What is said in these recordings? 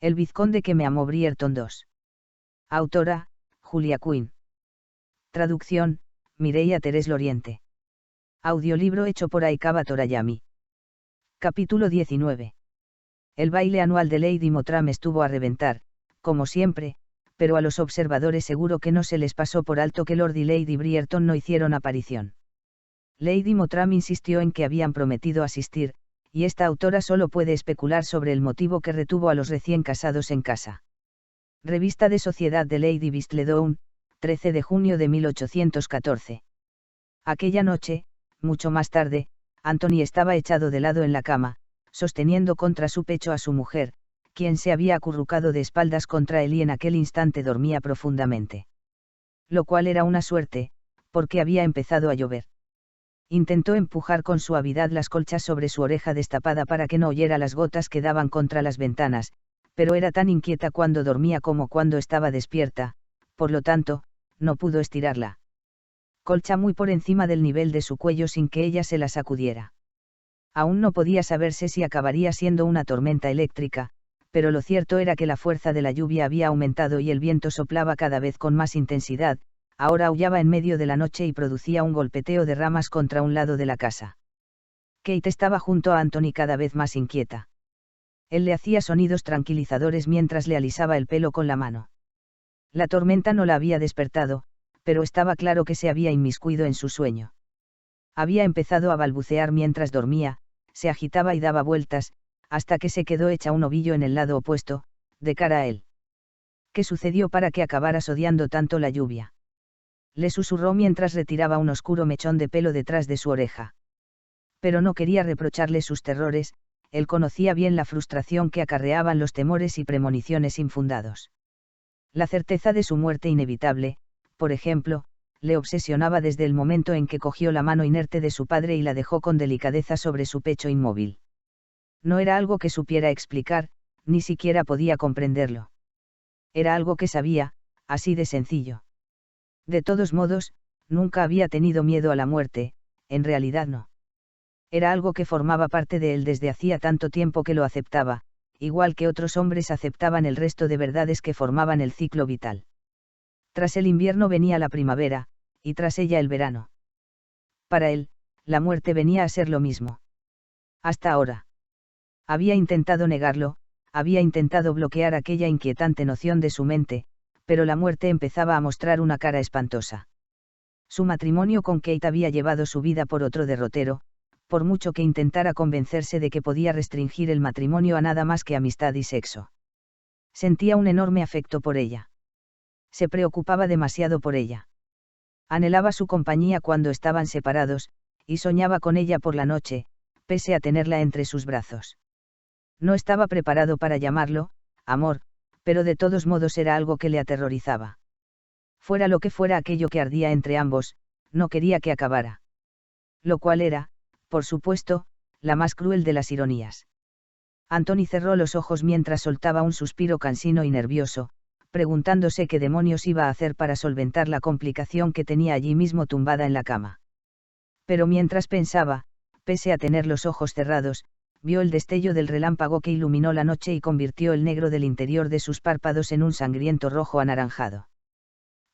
El vizconde que me amó Brierton II. Autora, Julia Quinn. Traducción, Mireia Terés Loriente. Audiolibro hecho por Aikaba Torayami. Capítulo 19. El baile anual de Lady Mottram estuvo a reventar, como siempre, pero a los observadores seguro que no se les pasó por alto que Lord y Lady Brierton no hicieron aparición. Lady Mottram insistió en que habían prometido asistir, y esta autora solo puede especular sobre el motivo que retuvo a los recién casados en casa. Revista de Sociedad de Lady Whistledown, 13 de junio de 1814. Aquella noche, mucho más tarde, Anthony estaba echado de lado en la cama, sosteniendo contra su pecho a su mujer, quien se había acurrucado de espaldas contra él y en aquel instante dormía profundamente. Lo cual era una suerte, porque había empezado a llover. Intentó empujar con suavidad las colchas sobre su oreja destapada para que no oyera las gotas que daban contra las ventanas, pero era tan inquieta cuando dormía como cuando estaba despierta, por lo tanto, no pudo estirarla colcha muy por encima del nivel de su cuello sin que ella se la sacudiera. Aún no podía saberse si acabaría siendo una tormenta eléctrica, pero lo cierto era que la fuerza de la lluvia había aumentado y el viento soplaba cada vez con más intensidad, ahora aullaba en medio de la noche y producía un golpeteo de ramas contra un lado de la casa. Kate estaba junto a Anthony cada vez más inquieta. Él le hacía sonidos tranquilizadores mientras le alisaba el pelo con la mano. La tormenta no la había despertado, pero estaba claro que se había inmiscuido en su sueño. Había empezado a balbucear mientras dormía, se agitaba y daba vueltas, hasta que se quedó hecha un ovillo en el lado opuesto, de cara a él. ¿Qué sucedió para que acabaras odiando tanto la lluvia? Le susurró mientras retiraba un oscuro mechón de pelo detrás de su oreja. Pero no quería reprocharle sus terrores, él conocía bien la frustración que acarreaban los temores y premoniciones infundados. La certeza de su muerte inevitable, por ejemplo, le obsesionaba desde el momento en que cogió la mano inerte de su padre y la dejó con delicadeza sobre su pecho inmóvil. No era algo que supiera explicar, ni siquiera podía comprenderlo. Era algo que sabía, así de sencillo. De todos modos, nunca había tenido miedo a la muerte, en realidad no. Era algo que formaba parte de él desde hacía tanto tiempo que lo aceptaba, igual que otros hombres aceptaban el resto de verdades que formaban el ciclo vital. Tras el invierno venía la primavera, y tras ella el verano. Para él, la muerte venía a ser lo mismo. Hasta ahora. Había intentado negarlo, había intentado bloquear aquella inquietante noción de su mente, pero la muerte empezaba a mostrar una cara espantosa. Su matrimonio con Kate había llevado su vida por otro derrotero, por mucho que intentara convencerse de que podía restringir el matrimonio a nada más que amistad y sexo. Sentía un enorme afecto por ella. Se preocupaba demasiado por ella. Anhelaba su compañía cuando estaban separados, y soñaba con ella por la noche, pese a tenerla entre sus brazos. No estaba preparado para llamarlo amor, pero de todos modos era algo que le aterrorizaba. Fuera lo que fuera aquello que ardía entre ambos, no quería que acabara. Lo cual era, por supuesto, la más cruel de las ironías. Anthony cerró los ojos mientras soltaba un suspiro cansino y nervioso, preguntándose qué demonios iba a hacer para solventar la complicación que tenía allí mismo tumbada en la cama. Pero mientras pensaba, pese a tener los ojos cerrados, vio el destello del relámpago que iluminó la noche y convirtió el negro del interior de sus párpados en un sangriento rojo anaranjado.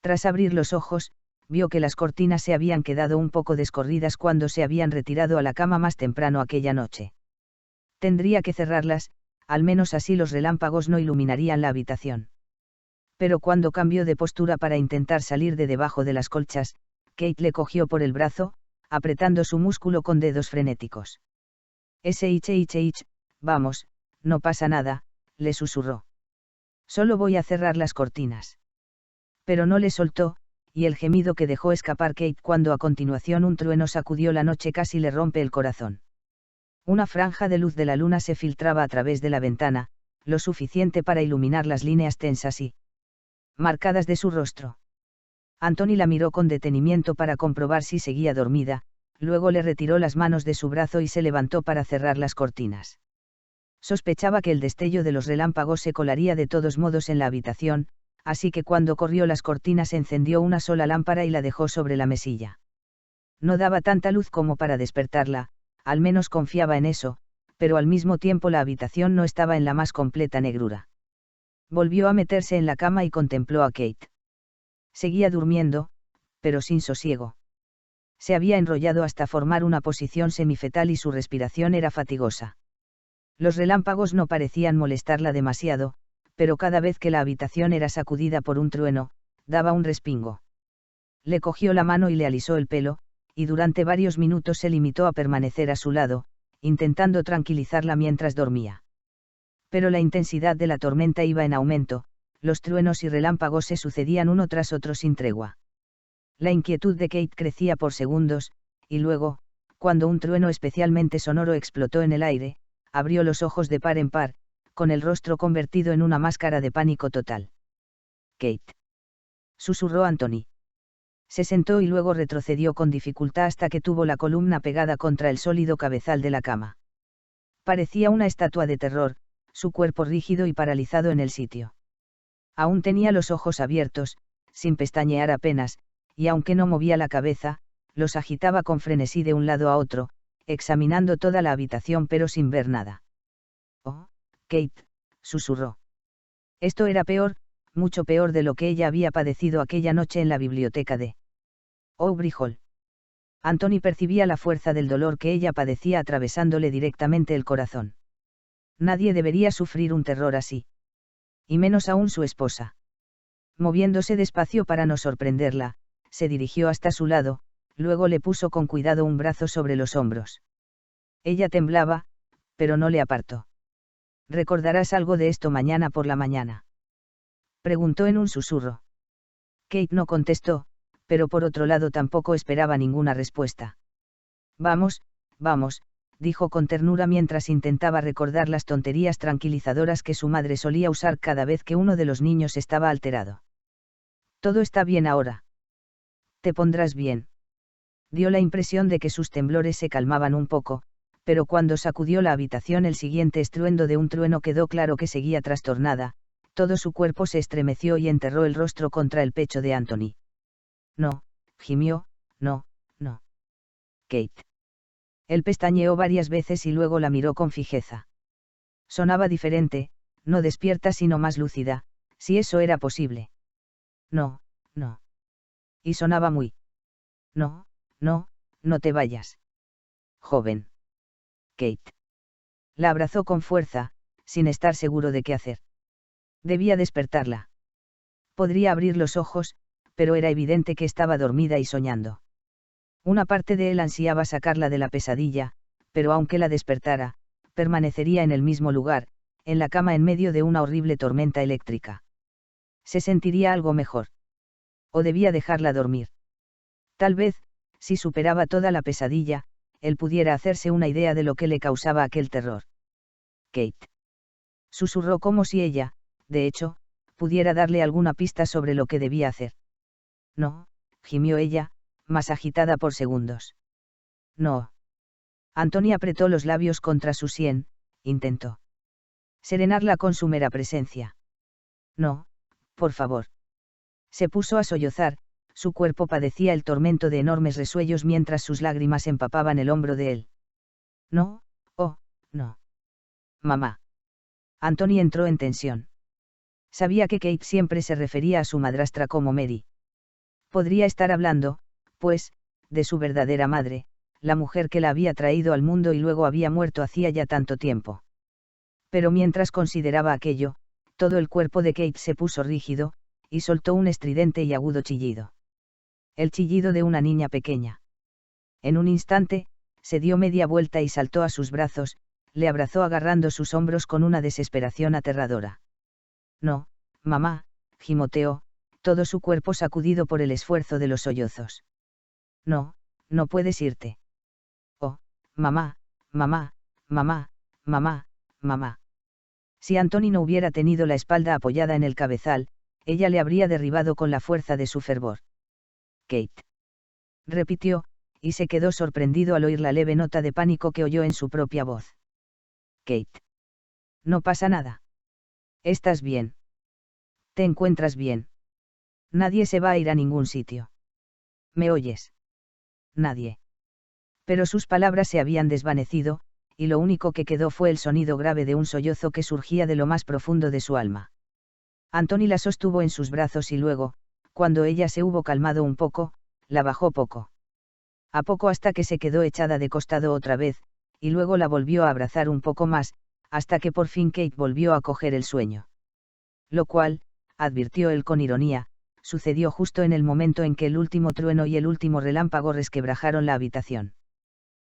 Tras abrir los ojos, vio que las cortinas se habían quedado un poco descorridas cuando se habían retirado a la cama más temprano aquella noche. Tendría que cerrarlas, al menos así los relámpagos no iluminarían la habitación. Pero cuando cambió de postura para intentar salir de debajo de las colchas, Kate le cogió por el brazo, apretando su músculo con dedos frenéticos. Vamos, no pasa nada, le susurró. Solo voy a cerrar las cortinas. Pero no le soltó, y el gemido que dejó escapar Kate cuando a continuación un trueno sacudió la noche casi le rompe el corazón. Una franja de luz de la luna se filtraba a través de la ventana, lo suficiente para iluminar las líneas tensas y marcadas de su rostro. Anthony la miró con detenimiento para comprobar si seguía dormida, luego le retiró las manos de su brazo y se levantó para cerrar las cortinas. Sospechaba que el destello de los relámpagos se colaría de todos modos en la habitación, así que cuando corrió las cortinas encendió una sola lámpara y la dejó sobre la mesilla. No daba tanta luz como para despertarla, al menos confiaba en eso, pero al mismo tiempo la habitación no estaba en la más completa negrura. Volvió a meterse en la cama y contempló a Kate. Seguía durmiendo, pero sin sosiego. Se había enrollado hasta formar una posición semifetal y su respiración era fatigosa. Los relámpagos no parecían molestarla demasiado, pero cada vez que la habitación era sacudida por un trueno, daba un respingo. Le cogió la mano y le alisó el pelo, y durante varios minutos se limitó a permanecer a su lado, intentando tranquilizarla mientras dormía. Pero la intensidad de la tormenta iba en aumento, los truenos y relámpagos se sucedían uno tras otro sin tregua. La inquietud de Kate crecía por segundos, y luego, cuando un trueno especialmente sonoro explotó en el aire, abrió los ojos de par en par, con el rostro convertido en una máscara de pánico total. «Kate», susurró Anthony. Se sentó y luego retrocedió con dificultad hasta que tuvo la columna pegada contra el sólido cabezal de la cama. Parecía una estatua de terror, su cuerpo rígido y paralizado en el sitio. Aún tenía los ojos abiertos, sin pestañear apenas, y aunque no movía la cabeza, los agitaba con frenesí de un lado a otro, examinando toda la habitación pero sin ver nada. «Oh, Kate», susurró. Esto era peor, mucho peor de lo que ella había padecido aquella noche en la biblioteca de Aubrey Hall. Anthony percibía la fuerza del dolor que ella padecía atravesándole directamente el corazón. Nadie debería sufrir un terror así. Y menos aún su esposa. Moviéndose despacio para no sorprenderla, se dirigió hasta su lado, luego le puso con cuidado un brazo sobre los hombros. Ella temblaba, pero no le apartó. «¿Recordarás algo de esto mañana por la mañana?», preguntó en un susurro. Kate no contestó, pero por otro lado tampoco esperaba ninguna respuesta. «Vamos, vamos», dijo con ternura mientras intentaba recordar las tonterías tranquilizadoras que su madre solía usar cada vez que uno de los niños estaba alterado. «Todo está bien ahora. Te pondrás bien». Dio la impresión de que sus temblores se calmaban un poco, pero cuando sacudió la habitación el siguiente estruendo de un trueno quedó claro que seguía trastornada, todo su cuerpo se estremeció y enterró el rostro contra el pecho de Anthony. «No», gimió, «no, no. Kate». Él pestañeó varias veces y luego la miró con fijeza. Sonaba diferente, no despierta sino más lúcida, si eso era posible. «No, no». Y sonaba muy. «No, no, no te vayas. Joven». Kate. La abrazó con fuerza, sin estar seguro de qué hacer. Debía despertarla. Podría abrir los ojos, pero era evidente que estaba dormida y soñando. Una parte de él ansiaba sacarla de la pesadilla, pero aunque la despertara, permanecería en el mismo lugar, en la cama en medio de una horrible tormenta eléctrica. Se sentiría algo mejor. O debía dejarla dormir. Tal vez, si superaba toda la pesadilla, él pudiera hacerse una idea de lo que le causaba aquel terror. «Kate», susurró como si ella, de hecho, pudiera darle alguna pista sobre lo que debía hacer. «No», gimió ella, más agitada por segundos. «No». Anthony apretó los labios contra su sien, intentó serenarla con su mera presencia. «No, por favor». Se puso a sollozar, su cuerpo padecía el tormento de enormes resuellos mientras sus lágrimas empapaban el hombro de él. «No, oh, no». «Mamá». Anthony entró en tensión. Sabía que Kate siempre se refería a su madrastra como Mary. Podría estar hablando, pues, de su verdadera madre, la mujer que la había traído al mundo y luego había muerto hacía ya tanto tiempo. Pero mientras consideraba aquello, todo el cuerpo de Kate se puso rígido, y soltó un estridente y agudo chillido. El chillido de una niña pequeña. En un instante, se dio media vuelta y saltó a sus brazos, le abrazó agarrando sus hombros con una desesperación aterradora. «No, mamá», gimoteó, todo su cuerpo sacudido por el esfuerzo de los sollozos. «No, no puedes irte». «Oh, mamá, mamá, mamá, mamá, mamá». Si Anthony no hubiera tenido la espalda apoyada en el cabezal, ella le habría derribado con la fuerza de su fervor. «Kate», repitió, y se quedó sorprendido al oír la leve nota de pánico que oyó en su propia voz. «Kate. No pasa nada. Estás bien. Te encuentras bien. Nadie se va a ir a ningún sitio. ¿Me oyes? Nadie». Pero sus palabras se habían desvanecido, y lo único que quedó fue el sonido grave de un sollozo que surgía de lo más profundo de su alma. Anthony la sostuvo en sus brazos y luego, cuando ella se hubo calmado un poco, la bajó poco a poco hasta que se quedó echada de costado otra vez, y luego la volvió a abrazar un poco más, hasta que por fin Kate volvió a coger el sueño. Lo cual, advirtió él con ironía, sucedió justo en el momento en que el último trueno y el último relámpago resquebrajaron la habitación.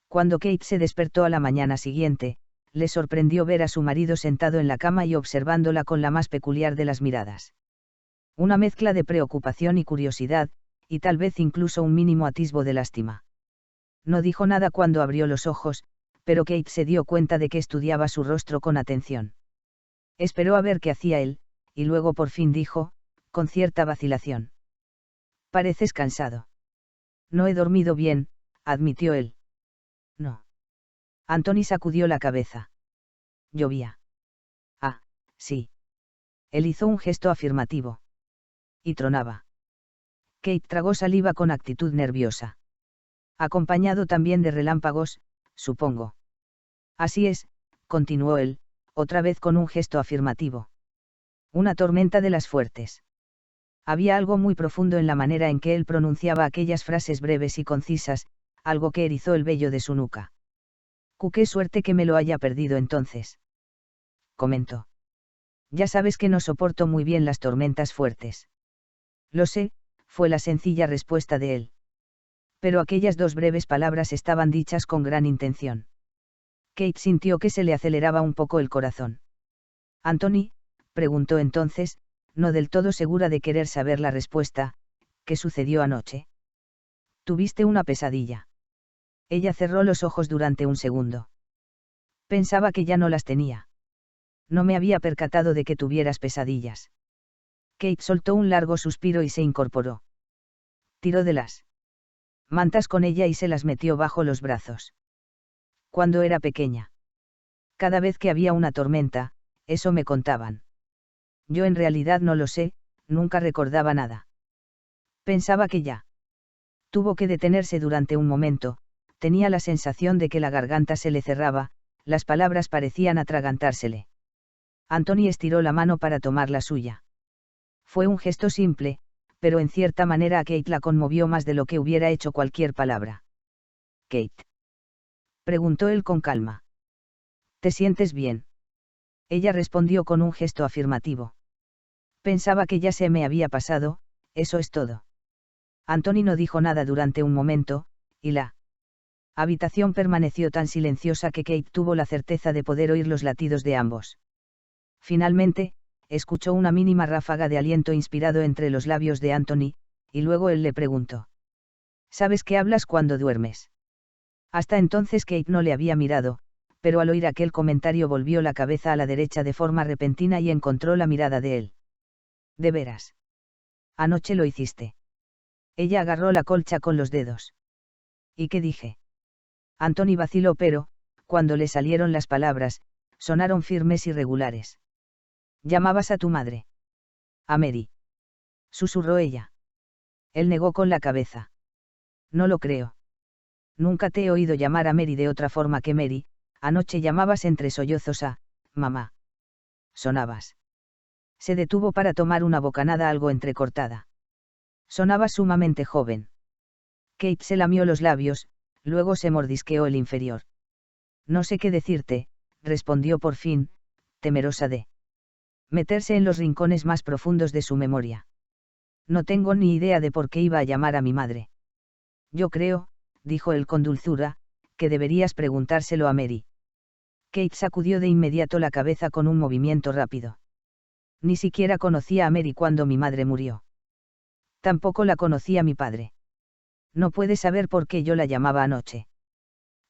Cuando Kate se despertó a la mañana siguiente, le sorprendió ver a su marido sentado en la cama y observándola con la más peculiar de las miradas. Una mezcla de preocupación y curiosidad, y tal vez incluso un mínimo atisbo de lástima. No dijo nada cuando abrió los ojos, pero Kate se dio cuenta de que estudiaba su rostro con atención. Esperó a ver qué hacía él, y luego por fin dijo, con cierta vacilación: «Pareces cansado». «No he dormido bien», admitió él. «No». Anthony sacudió la cabeza. «Llovía». «Ah, sí». Él hizo un gesto afirmativo. «Y tronaba». Kate tragó saliva con actitud nerviosa. «Acompañado también de relámpagos, supongo». «Así es», continuó él, otra vez con un gesto afirmativo. «Una tormenta de las fuertes». Había algo muy profundo en la manera en que él pronunciaba aquellas frases breves y concisas, algo que erizó el vello de su nuca. «Qué suerte que me lo haya perdido entonces», comentó. «Ya sabes que no soporto muy bien las tormentas fuertes». «Lo sé», fue la sencilla respuesta de él. Pero aquellas dos breves palabras estaban dichas con gran intención. Kate sintió que se le aceleraba un poco el corazón. «Anthony», preguntó entonces, no del todo segura de querer saber la respuesta, «¿qué sucedió anoche?» «¿Tuviste una pesadilla?» Ella cerró los ojos durante un segundo. «Pensaba que ya no las tenía. No me había percatado de que tuvieras pesadillas». Kate soltó un largo suspiro y se incorporó. Tiró de las mantas con ella y se las metió bajo los brazos. «Cuando era pequeña. Cada vez que había una tormenta, eso me contaban. Yo en realidad no lo sé, nunca recordaba nada. Pensaba que ya». Tuvo que detenerse durante un momento, tenía la sensación de que la garganta se le cerraba, las palabras parecían atragantársele. Anthony estiró la mano para tomar la suya. Fue un gesto simple, pero en cierta manera a Kate la conmovió más de lo que hubiera hecho cualquier palabra. «Kate», preguntó él con calma. «¿Te sientes bien?» Ella respondió con un gesto afirmativo. «Pensaba que ya se me había pasado, eso es todo». Anthony no dijo nada durante un momento, y la habitación permaneció tan silenciosa que Kate tuvo la certeza de poder oír los latidos de ambos. Finalmente, escuchó una mínima ráfaga de aliento inspirado entre los labios de Anthony, y luego él le preguntó: «¿Sabes que hablas cuando duermes?» Hasta entonces Kate no le había mirado, pero al oír aquel comentario volvió la cabeza a la derecha de forma repentina y encontró la mirada de él. «¿De veras? Anoche lo hiciste». Ella agarró la colcha con los dedos. «¿Y qué dije?» Anthony vaciló pero, cuando le salieron las palabras, sonaron firmes y regulares. «¿Llamabas a tu madre?» «A Mary», susurró ella. Él negó con la cabeza. «No lo creo. Nunca te he oído llamar a Mary de otra forma que Mary. Anoche llamabas entre sollozos a mamá. Sonabas». Se detuvo para tomar una bocanada algo entrecortada. «Sonabas sumamente joven». Kate se lamió los labios, luego se mordisqueó el inferior. «No sé qué decirte», respondió por fin, temerosa de meterse en los rincones más profundos de su memoria. «No tengo ni idea de por qué iba a llamar a mi madre». «Yo creo», dijo él con dulzura, «que deberías preguntárselo a Mary». Kate sacudió de inmediato la cabeza con un movimiento rápido. «Ni siquiera conocía a Mary cuando mi madre murió. Tampoco la conocía mi padre. No puede saber por qué yo la llamaba anoche».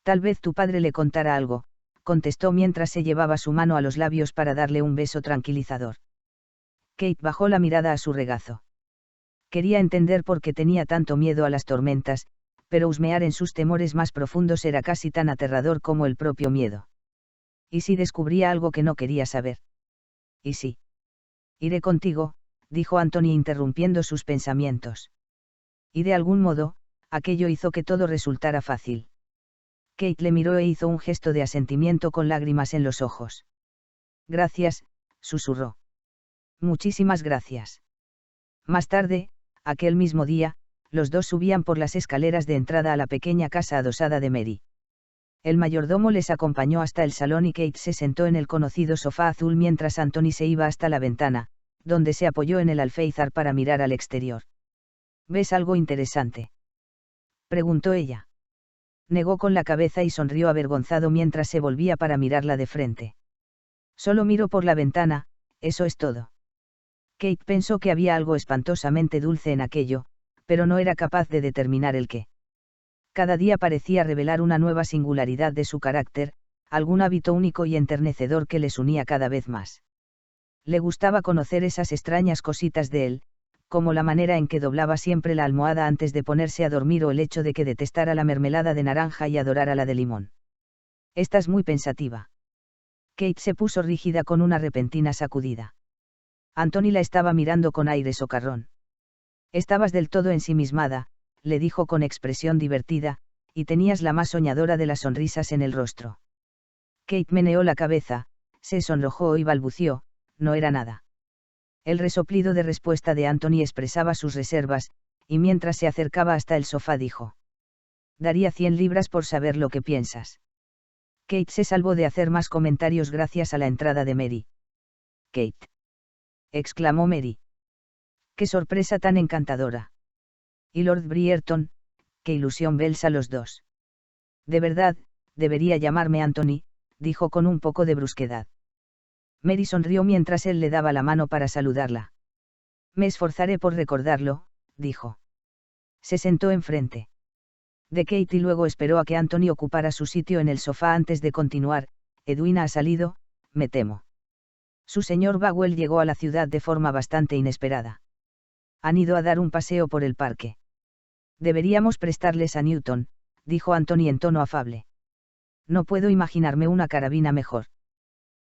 «Tal vez tu padre le contara algo», contestó mientras se llevaba su mano a los labios para darle un beso tranquilizador. Kate bajó la mirada a su regazo. Quería entender por qué tenía tanto miedo a las tormentas, pero husmear en sus temores más profundos era casi tan aterrador como el propio miedo. ¿Y si descubría algo que no quería saber? ¿Y si? «Iré contigo», dijo Anthony interrumpiendo sus pensamientos. Y de algún modo, aquello hizo que todo resultara fácil. Kate le miró e hizo un gesto de asentimiento con lágrimas en los ojos. «Gracias», susurró. Muchísimas gracias. Más tarde, aquel mismo día, los dos subían por las escaleras de entrada a la pequeña casa adosada de Mary. El mayordomo les acompañó hasta el salón y Kate se sentó en el conocido sofá azul mientras Anthony se iba hasta la ventana, donde se apoyó en el alféizar para mirar al exterior. ¿Ves algo interesante?, preguntó ella. Negó con la cabeza y sonrió avergonzado mientras se volvía para mirarla de frente. Solo miro por la ventana, eso es todo. Kate pensó que había algo espantosamente dulce en aquello, pero no era capaz de determinar el qué. Cada día parecía revelar una nueva singularidad de su carácter, algún hábito único y enternecedor que les unía cada vez más. Le gustaba conocer esas extrañas cositas de él, como la manera en que doblaba siempre la almohada antes de ponerse a dormir o el hecho de que detestara la mermelada de naranja y adorara la de limón. Estás muy pensativa. Kate se puso rígida con una repentina sacudida. Anthony la estaba mirando con aire socarrón. Estabas del todo ensimismada, le dijo con expresión divertida, y tenías la más soñadora de las sonrisas en el rostro. Kate meneó la cabeza, se sonrojó y balbució, no era nada. El resoplido de respuesta de Anthony expresaba sus reservas, y mientras se acercaba hasta el sofá dijo: Daría 100 libras por saber lo que piensas. Kate se salvó de hacer más comentarios gracias a la entrada de Mary. Kate, exclamó Mary. ¡Qué sorpresa tan encantadora! Y Lord Brierton, qué ilusión verlos a los dos. De verdad, debería llamarme Anthony, dijo con un poco de brusquedad. Mary sonrió mientras él le daba la mano para saludarla. Me esforzaré por recordarlo, dijo. Se sentó enfrente de Kate y luego esperó a que Anthony ocupara su sitio en el sofá antes de continuar. Edwina ha salido, me temo. Su señor Bagwell llegó a la ciudad de forma bastante inesperada. Han ido a dar un paseo por el parque. Deberíamos prestarles a Newton, dijo Anthony en tono afable. No puedo imaginarme una carabina mejor.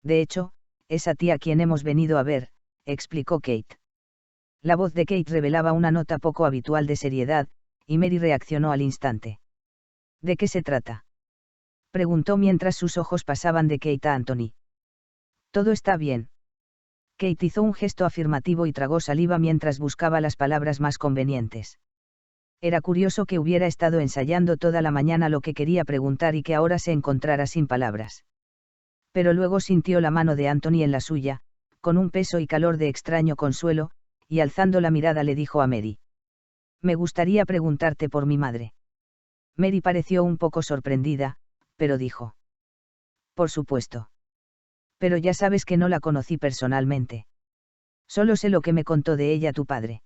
De hecho, es a ti a quien hemos venido a ver, explicó Kate. La voz de Kate revelaba una nota poco habitual de seriedad, y Mary reaccionó al instante. ¿De qué se trata?, preguntó mientras sus ojos pasaban de Kate a Anthony. Todo está bien. Kate hizo un gesto afirmativo y tragó saliva mientras buscaba las palabras más convenientes. Era curioso que hubiera estado ensayando toda la mañana lo que quería preguntar y que ahora se encontrara sin palabras. Pero luego sintió la mano de Anthony en la suya, con un peso y calor de extraño consuelo, y alzando la mirada le dijo a Mary: Me gustaría preguntarte por mi madre. Mary pareció un poco sorprendida, pero dijo: Por supuesto. Pero ya sabes que no la conocí personalmente. Solo sé lo que me contó de ella tu padre.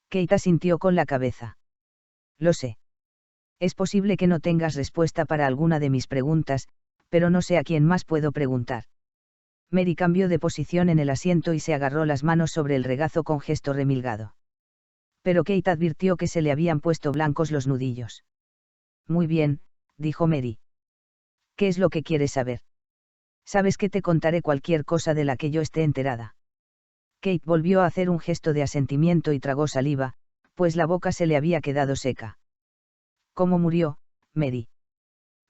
Kate asintió con la cabeza. Lo sé. Es posible que no tengas respuesta para alguna de mis preguntas, pero no sé a quién más puedo preguntar. Mary cambió de posición en el asiento y se agarró las manos sobre el regazo con gesto remilgado. Pero Kate advirtió que se le habían puesto blancos los nudillos. Muy bien, dijo Mary. ¿Qué es lo que quieres saber? Sabes que te contaré cualquier cosa de la que yo esté enterada. Kate volvió a hacer un gesto de asentimiento y tragó saliva, pues la boca se le había quedado seca. ¿Cómo murió, Mary?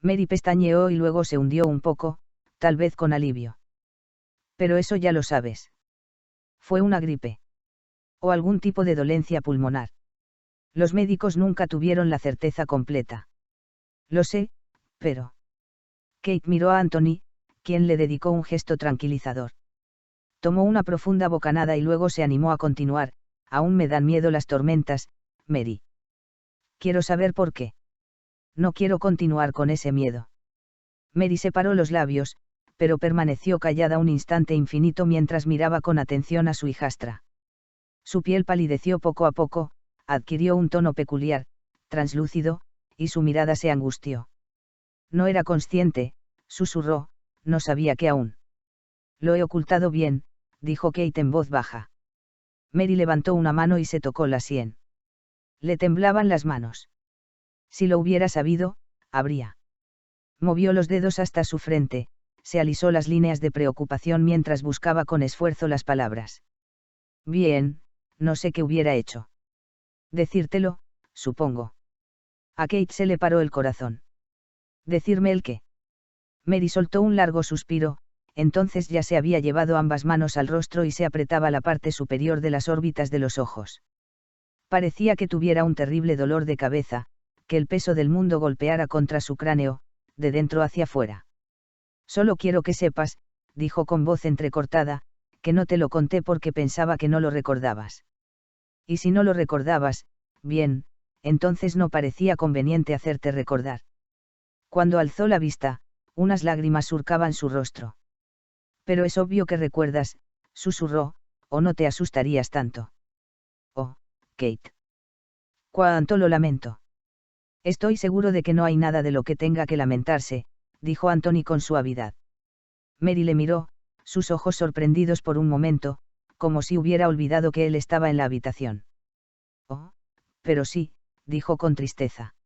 Mary pestañeó y luego se hundió un poco, tal vez con alivio. Pero eso ya lo sabes. Fue una gripe. O algún tipo de dolencia pulmonar. Los médicos nunca tuvieron la certeza completa. Lo sé, pero... Kate miró a Anthony, quien le dedicó un gesto tranquilizador. Tomó una profunda bocanada y luego se animó a continuar: Aún me dan miedo las tormentas, Mary. Quiero saber por qué. No quiero continuar con ese miedo. Mary separó los labios, pero permaneció callada un instante infinito mientras miraba con atención a su hijastra. Su piel palideció poco a poco, adquirió un tono peculiar, translúcido, y su mirada se angustió. No era consciente, susurró, no sabía que aún. Lo he ocultado bien, dijo Kate en voz baja. Mary levantó una mano y se tocó la sien. Le temblaban las manos. Si lo hubiera sabido, habría. Movió los dedos hasta su frente, se alisó las líneas de preocupación mientras buscaba con esfuerzo las palabras. Bien, no sé qué hubiera hecho. Decírtelo, supongo. A Kate se le paró el corazón. ¿Decirme el qué? Mary soltó un largo suspiro, entonces ya se había llevado ambas manos al rostro y se apretaba la parte superior de las órbitas de los ojos. Parecía que tuviera un terrible dolor de cabeza, que el peso del mundo golpeara contra su cráneo, de dentro hacia fuera. Solo quiero que sepas, dijo con voz entrecortada, que no te lo conté porque pensaba que no lo recordabas. Y si no lo recordabas, bien, entonces no parecía conveniente hacerte recordar. Cuando alzó la vista, unas lágrimas surcaban su rostro. Pero es obvio que recuerdas, susurró, o no te asustarías tanto. Oh, Kate. Cuánto lo lamento. Estoy seguro de que no hay nada de lo que tenga que lamentarse, dijo Anthony con suavidad. Mary le miró, sus ojos sorprendidos por un momento, como si hubiera olvidado que él estaba en la habitación. Oh, pero sí, dijo con tristeza.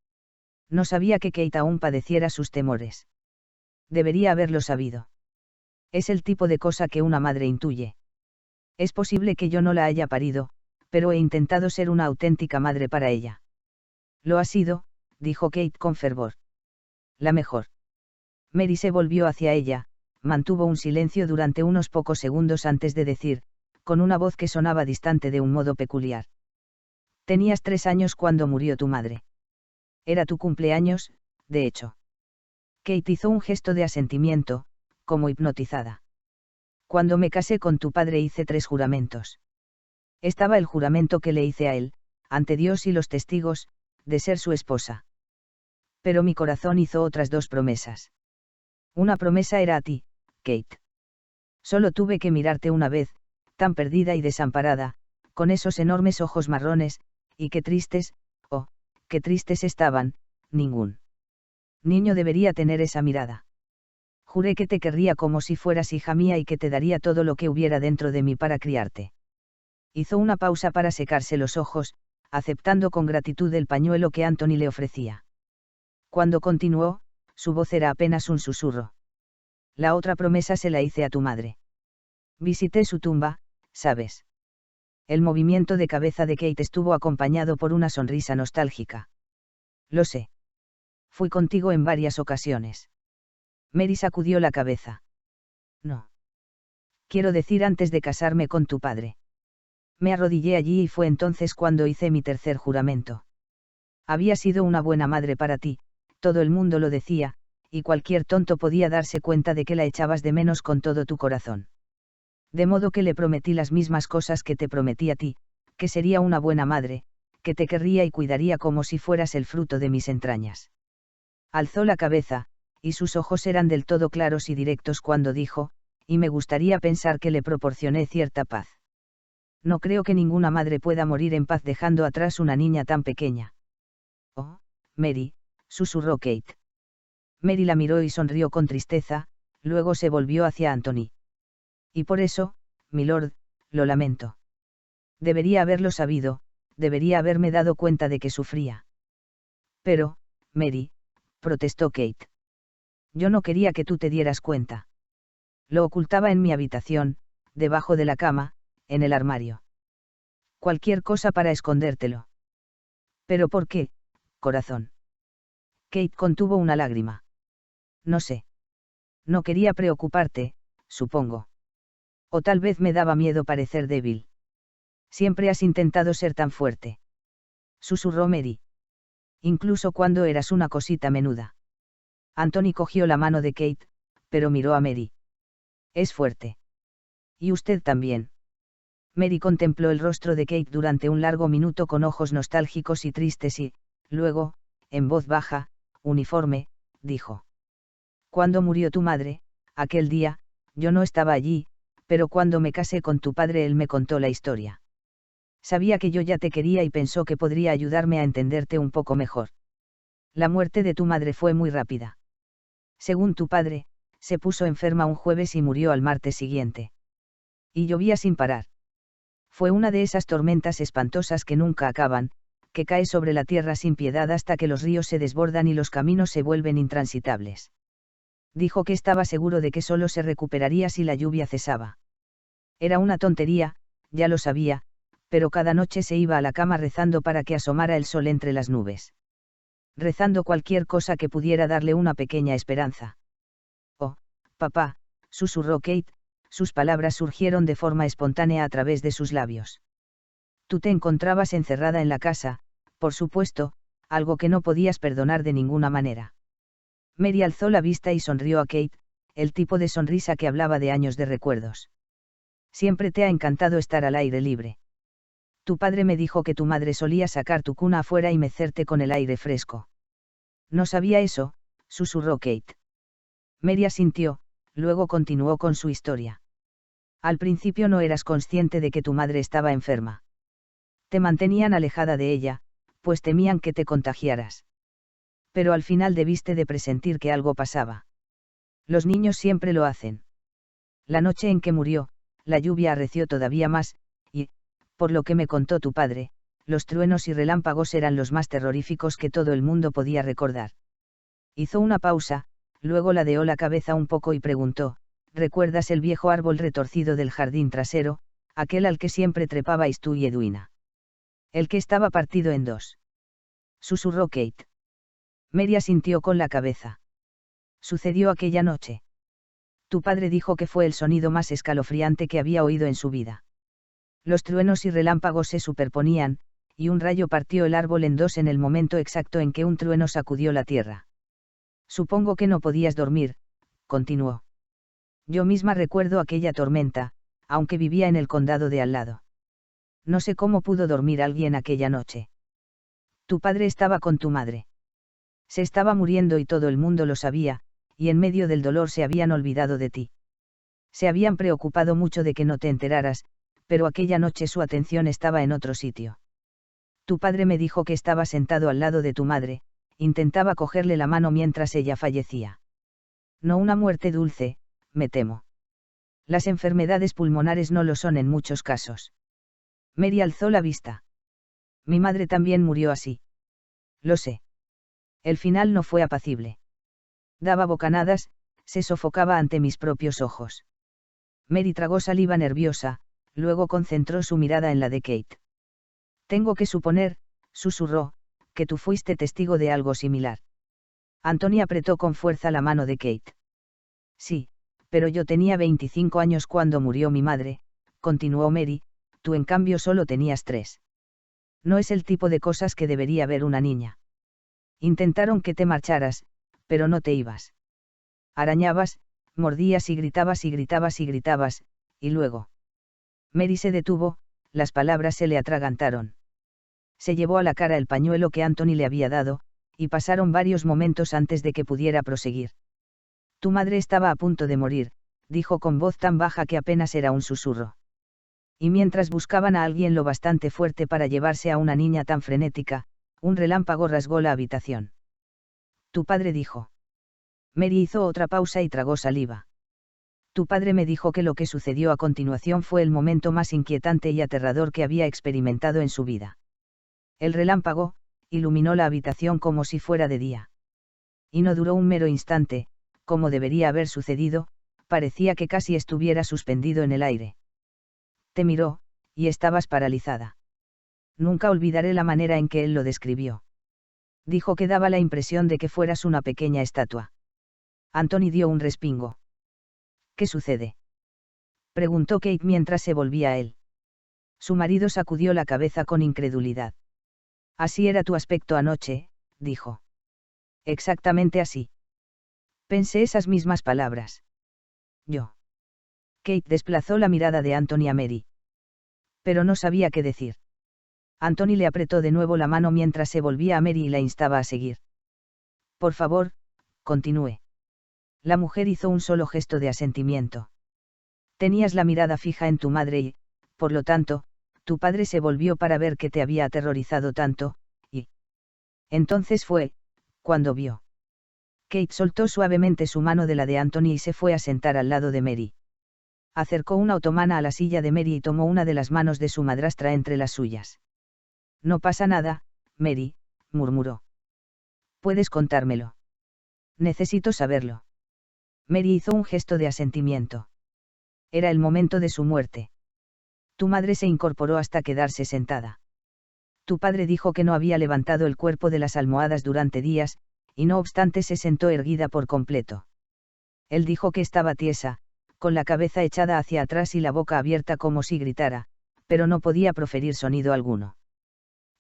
No sabía que Kate aún padeciera sus temores. Debería haberlo sabido. Es el tipo de cosa que una madre intuye. Es posible que yo no la haya parido, pero he intentado ser una auténtica madre para ella. Lo ha sido, dijo Kate con fervor. La mejor. Mary se volvió hacia ella, mantuvo un silencio durante unos pocos segundos antes de decir, con una voz que sonaba distante de un modo peculiar. Tenías 3 años cuando murió tu madre. Era tu cumpleaños, de hecho. Kate hizo un gesto de asentimiento, como hipnotizada. Cuando me casé con tu padre hice 3 juramentos. Estaba el juramento que le hice a él, ante Dios y los testigos, de ser su esposa. Pero mi corazón hizo otras 2 promesas. Una promesa era a ti, Kate. Solo tuve que mirarte una vez, tan perdida y desamparada, con esos enormes ojos marrones, y qué tristes, oh, qué tristes estaban, ningún niño debería tener esa mirada. Juré que te querría como si fueras hija mía y que te daría todo lo que hubiera dentro de mí para criarte. Hizo una pausa para secarse los ojos, aceptando con gratitud el pañuelo que Anthony le ofrecía. Cuando continuó, su voz era apenas un susurro. La otra promesa se la hice a tu madre. Visité su tumba, ¿sabes? El movimiento de cabeza de Kate estuvo acompañado por una sonrisa nostálgica. Lo sé. Fui contigo en varias ocasiones. Mary sacudió la cabeza. No. Quiero decir antes de casarme con tu padre. Me arrodillé allí y fue entonces cuando hice mi tercer juramento. Había sido una buena madre para ti, todo el mundo lo decía, y cualquier tonto podía darse cuenta de que la echabas de menos con todo tu corazón. De modo que le prometí las mismas cosas que te prometí a ti, que sería una buena madre, que te querría y cuidaría como si fueras el fruto de mis entrañas. Alzó la cabeza, y sus ojos eran del todo claros y directos cuando dijo, y me gustaría pensar que le proporcioné cierta paz. No creo que ninguna madre pueda morir en paz dejando atrás una niña tan pequeña. Oh, Mary, susurró Kate. Mary la miró y sonrió con tristeza, luego se volvió hacia Anthony. Y por eso, milord, lo lamento. Debería haberlo sabido, debería haberme dado cuenta de que sufría. Pero, Mary, protestó Kate. Yo no quería que tú te dieras cuenta. Lo ocultaba en mi habitación, debajo de la cama, en el armario. Cualquier cosa para escondértelo. ¿Pero por qué, corazón? Kate contuvo una lágrima. No sé. No quería preocuparte, supongo. O tal vez me daba miedo parecer débil. Siempre has intentado ser tan fuerte. Susurró Mary. Incluso cuando eras una cosita menuda. Anthony cogió la mano de Kate, pero miró a Mary. Es fuerte. Y usted también. Mary contempló el rostro de Kate durante un largo minuto con ojos nostálgicos y tristes y, luego, en voz baja, uniforme, dijo. Cuando murió tu madre, aquel día, yo no estaba allí, pero cuando me casé con tu padre él me contó la historia. Sabía que yo ya te quería y pensó que podría ayudarme a entenderte un poco mejor. La muerte de tu madre fue muy rápida. Según tu padre, se puso enferma un jueves y murió al martes siguiente. Y llovía sin parar. Fue una de esas tormentas espantosas que nunca acaban, que cae sobre la tierra sin piedad hasta que los ríos se desbordan y los caminos se vuelven intransitables. Dijo que estaba seguro de que solo se recuperaría si la lluvia cesaba. Era una tontería, ya lo sabía, pero cada noche se iba a la cama rezando para que asomara el sol entre las nubes. Rezando cualquier cosa que pudiera darle una pequeña esperanza. Oh, papá, susurró Kate, sus palabras surgieron de forma espontánea a través de sus labios. Tú te encontrabas encerrada en la casa, por supuesto, algo que no podías perdonar de ninguna manera. Mary alzó la vista y sonrió a Kate, el tipo de sonrisa que hablaba de años de recuerdos. Siempre te ha encantado estar al aire libre. Tu padre me dijo que tu madre solía sacar tu cuna afuera y mecerte con el aire fresco. No sabía eso, susurró Kate. Mary asintió, luego continuó con su historia. Al principio no eras consciente de que tu madre estaba enferma. Te mantenían alejada de ella, pues temían que te contagiaras. Pero al final debiste de presentir que algo pasaba. Los niños siempre lo hacen. La noche en que murió, la lluvia arreció todavía más, y, por lo que me contó tu padre, los truenos y relámpagos eran los más terroríficos que todo el mundo podía recordar. Hizo una pausa, luego ladeó la cabeza un poco y preguntó, ¿recuerdas el viejo árbol retorcido del jardín trasero, aquel al que siempre trepabais tú y Edwina? El que estaba partido en dos. Susurró Kate. Mary asintió con la cabeza. Sucedió aquella noche. Tu padre dijo que fue el sonido más escalofriante que había oído en su vida. Los truenos y relámpagos se superponían, y un rayo partió el árbol en dos en el momento exacto en que un trueno sacudió la tierra. Supongo que no podías dormir, continuó. Yo misma recuerdo aquella tormenta, aunque vivía en el condado de al lado. No sé cómo pudo dormir alguien aquella noche. Tu padre estaba con tu madre. Se estaba muriendo y todo el mundo lo sabía, y en medio del dolor se habían olvidado de ti. Se habían preocupado mucho de que no te enteraras, pero aquella noche su atención estaba en otro sitio. Tu padre me dijo que estaba sentado al lado de tu madre, intentaba cogerle la mano mientras ella fallecía. No una muerte dulce, me temo. Las enfermedades pulmonares no lo son en muchos casos. Mary alzó la vista. Mi madre también murió así. Lo sé. El final no fue apacible. Daba bocanadas, se sofocaba ante mis propios ojos. Mary tragó saliva nerviosa, luego concentró su mirada en la de Kate. Tengo que suponer, susurró, que tú fuiste testigo de algo similar. Anthony apretó con fuerza la mano de Kate. Sí, pero yo tenía 25 años cuando murió mi madre, continuó Mary, tú en cambio solo tenías 3. No es el tipo de cosas que debería ver una niña. Intentaron que te marcharas, pero no te ibas. Arañabas, mordías y gritabas y gritabas y gritabas, y luego. Mary se detuvo, las palabras se le atragantaron. Se llevó a la cara el pañuelo que Anthony le había dado, y pasaron varios momentos antes de que pudiera proseguir. Tu madre estaba a punto de morir, dijo con voz tan baja que apenas era un susurro. Y mientras buscaban a alguien lo bastante fuerte para llevarse a una niña tan frenética, un relámpago rasgó la habitación. Tu padre dijo. Mary hizo otra pausa y tragó saliva. Tu padre me dijo que lo que sucedió a continuación fue el momento más inquietante y aterrador que había experimentado en su vida. El relámpago iluminó la habitación como si fuera de día. Y no duró un mero instante, como debería haber sucedido, parecía que casi estuviera suspendido en el aire. Te miró, y estabas paralizada. Nunca olvidaré la manera en que él lo describió. Dijo que daba la impresión de que fueras una pequeña estatua. Anthony dio un respingo. ¿Qué sucede? Preguntó Kate mientras se volvía a él. Su marido sacudió la cabeza con incredulidad. Así era tu aspecto anoche, dijo. Exactamente así. Pensé esas mismas palabras. Yo. Kate desplazó la mirada de Anthony a Mary. Pero no sabía qué decir. Anthony le apretó de nuevo la mano mientras se volvía a Mary y la instaba a seguir. Por favor, continúe. La mujer hizo un solo gesto de asentimiento. Tenías la mirada fija en tu madre y, por lo tanto, tu padre se volvió para ver qué te había aterrorizado tanto, y... Entonces fue, cuando vio. Kate soltó suavemente su mano de la de Anthony y se fue a sentar al lado de Mary. Acercó una otomana a la silla de Mary y tomó una de las manos de su madrastra entre las suyas. No pasa nada, Mary, murmuró. Puedes contármelo. Necesito saberlo. Mary hizo un gesto de asentimiento. Era el momento de su muerte. Tu madre se incorporó hasta quedarse sentada. Tu padre dijo que no había levantado el cuerpo de las almohadas durante días, y no obstante se sentó erguida por completo. Él dijo que estaba tiesa, con la cabeza echada hacia atrás y la boca abierta como si gritara, pero no podía proferir sonido alguno.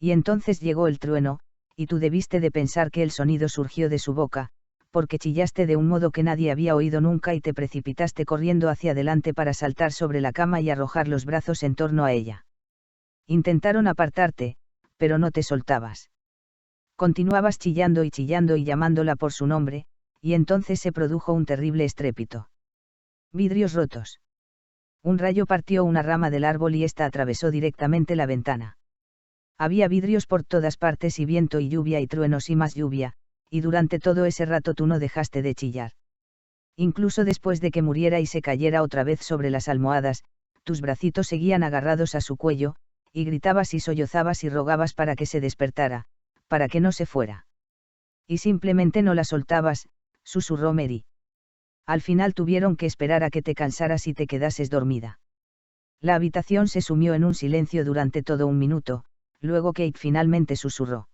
Y entonces llegó el trueno, y tú debiste de pensar que el sonido surgió de su boca, porque chillaste de un modo que nadie había oído nunca y te precipitaste corriendo hacia adelante para saltar sobre la cama y arrojar los brazos en torno a ella. Intentaron apartarte, pero no te soltabas. Continuabas chillando y llamándola por su nombre, y entonces se produjo un terrible estrépito. Vidrios rotos. Un rayo partió una rama del árbol y ésta atravesó directamente la ventana. Había vidrios por todas partes y viento y lluvia y truenos y más lluvia, y durante todo ese rato tú no dejaste de chillar. Incluso después de que muriera y se cayera otra vez sobre las almohadas, tus bracitos seguían agarrados a su cuello, y gritabas y sollozabas y rogabas para que se despertara, para que no se fuera. Y simplemente no la soltabas, susurró Mary. Al final tuvieron que esperar a que te cansaras y te quedases dormida. La habitación se sumió en un silencio durante todo un minuto, luego Kate finalmente susurró.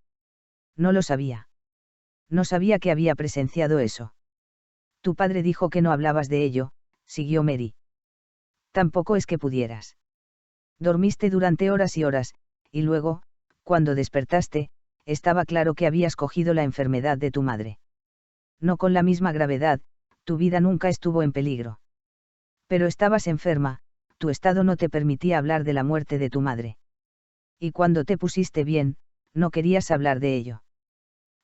No lo sabía. No sabía que había presenciado eso. Tu padre dijo que no hablabas de ello, siguió Mary. Tampoco es que pudieras. Dormiste durante horas y horas, y luego, cuando despertaste, estaba claro que habías cogido la enfermedad de tu madre. No con la misma gravedad, tu vida nunca estuvo en peligro. Pero estabas enferma, tu estado no te permitía hablar de la muerte de tu madre. Y cuando te pusiste bien, no querías hablar de ello.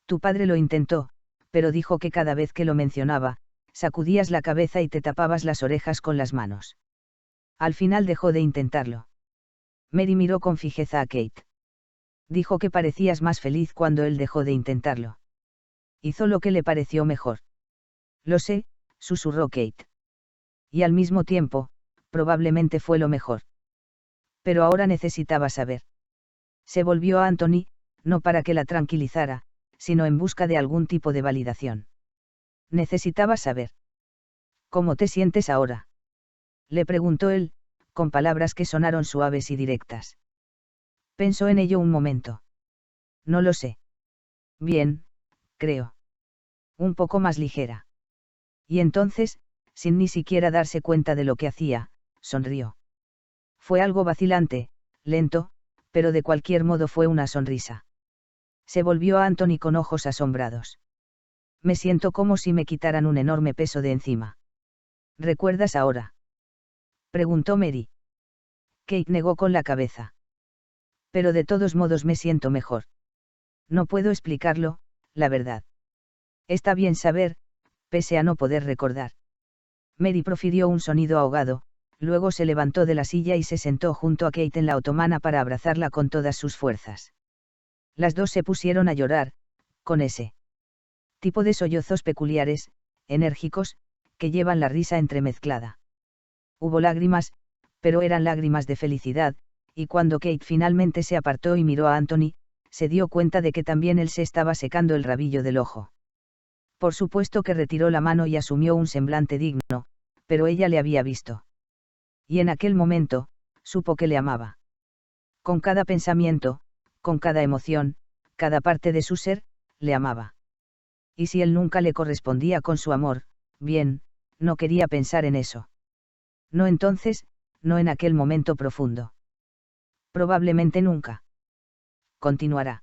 Tu padre lo intentó, pero dijo que cada vez que lo mencionaba, sacudías la cabeza y te tapabas las orejas con las manos. Al final dejó de intentarlo. Mary miró con fijeza a Kate. Dijo que parecías más feliz cuando él dejó de intentarlo. Hizo lo que le pareció mejor. Lo sé, susurró Kate. Y al mismo tiempo, probablemente fue lo mejor. Pero ahora necesitaba saber. Se volvió a Anthony, no para que la tranquilizara, sino en busca de algún tipo de validación. Necesitaba saber. ¿Cómo te sientes ahora? Le preguntó él, con palabras que sonaron suaves y directas. Pensó en ello un momento. No lo sé. Bien, creo. Un poco más ligera. Y entonces, sin ni siquiera darse cuenta de lo que hacía, sonrió. Fue algo vacilante, lento, pero de cualquier modo fue una sonrisa. Se volvió a Anthony con ojos asombrados. Me siento como si me quitaran un enorme peso de encima. ¿Recuerdas ahora? Preguntó Mary. Kate negó con la cabeza. Pero de todos modos me siento mejor. No puedo explicarlo, la verdad. Está bien saber, pese a no poder recordar. Mary profirió un sonido ahogado, luego se levantó de la silla y se sentó junto a Kate en la otomana para abrazarla con todas sus fuerzas. Las dos se pusieron a llorar, con ese tipo de sollozos peculiares, enérgicos, que llevan la risa entremezclada. Hubo lágrimas, pero eran lágrimas de felicidad, y cuando Kate finalmente se apartó y miró a Anthony, se dio cuenta de que también él se estaba secando el rabillo del ojo. Por supuesto que retiró la mano y asumió un semblante digno, pero ella le había visto. Y en aquel momento, supo que le amaba. Con cada pensamiento, con cada emoción, cada parte de su ser, le amaba. Y si él nunca le correspondía con su amor, bien, no quería pensar en eso. No entonces, no en aquel momento profundo. Probablemente nunca. Continuará.